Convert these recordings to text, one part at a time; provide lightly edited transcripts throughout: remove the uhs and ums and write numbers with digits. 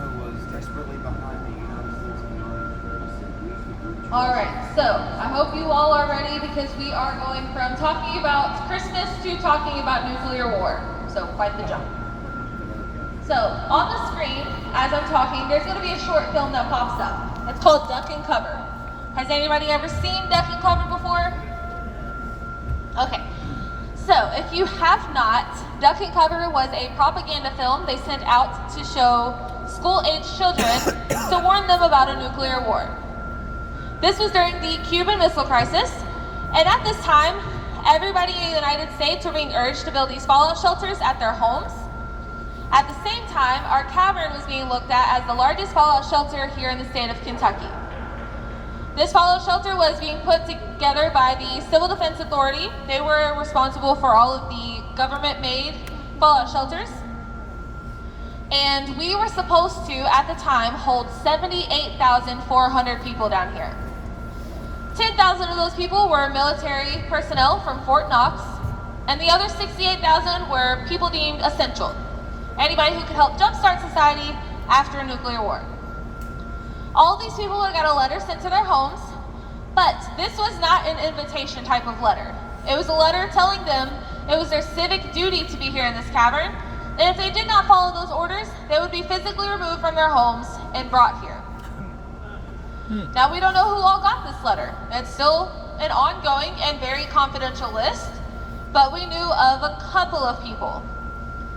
was desperately behind the United States of America. All right, so I hope you all are ready because we are going from talking about Christmas to talking about nuclear war. So quite the jump. So on the screen, as I'm talking, there's going to be a short film that pops up. It's called Duck and Cover. Has anybody ever seen Duck and Cover before? Okay. So if you have not, Duck and Cover was a propaganda film they sent out to show school-aged children to warn them about a nuclear war. This was during the Cuban Missile Crisis, and at this time, everybody in the United States were being urged to build these fallout shelters at their homes. At the same time, our cavern was being looked at as the largest fallout shelter here in the state of Kentucky. This fallout shelter was being put together by the Civil Defense Authority. They were responsible for all of the government-made fallout shelters. And we were supposed to, at the time, hold 78,400 people down here. 10,000 of those people were military personnel from Fort Knox, and the other 68,000 were people deemed essential. Anybody who could help jumpstart society after a nuclear war. All these people would have got a letter sent to their homes, but this was not an invitation type of letter. It was a letter telling them it was their civic duty to be here in this cavern, and if they did not follow those orders, they would be physically removed from their homes and brought here. Now, we don't know who all got this letter. It's still an ongoing and very confidential list, but we knew of a couple of people.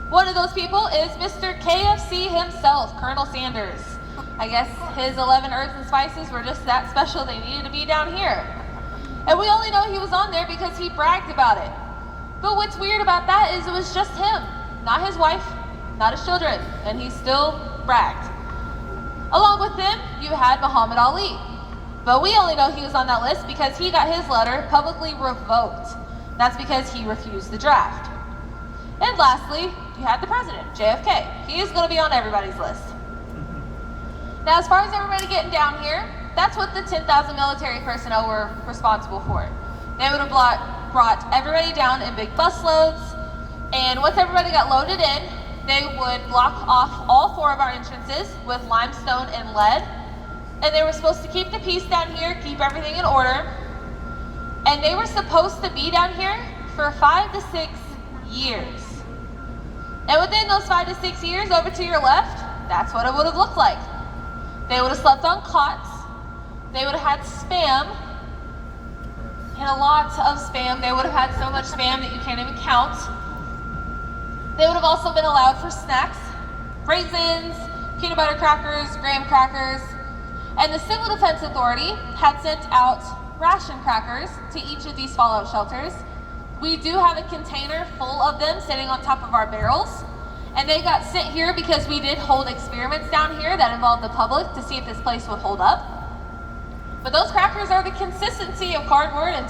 One of those people is Mr. KFC himself, Colonel Sanders. I guess his 11 herbs and spices were just that special they needed to be down here. And we only know he was on there because he bragged about it. But what's weird about that is it was just him, not his wife, not his children, and he still bragged. Along with him, you had Muhammad Ali. But we only know he was on that list because he got his letter publicly revoked. That's because he refused the draft. And lastly, you had the president, JFK. He is going to be on everybody's list. Now, as far as everybody getting down here, that's what the 10,000 military personnel were responsible for. They would have brought everybody down in big bus loads, and once everybody got loaded in, they would block off all 4 of our entrances with limestone and lead, and they were supposed to keep the peace down here, keep everything in order, and they were supposed to be down here for 5 to 6 years. And within those 5 to 6 years, over to your left, that's what it would have looked like. They would have slept on cots, they would have had Spam, and a lot of Spam. They would have had so much Spam that you can't even count. They would have also been allowed for snacks, raisins, peanut butter crackers, graham crackers, and the Civil Defense Authority had sent out ration crackers to each of these fallout shelters. We do have a container full of them sitting on top of our barrels, and they got sent here because we did hold experiments down here that involved the public to see if this place would hold up. But those crackers are the consistency of cardboard and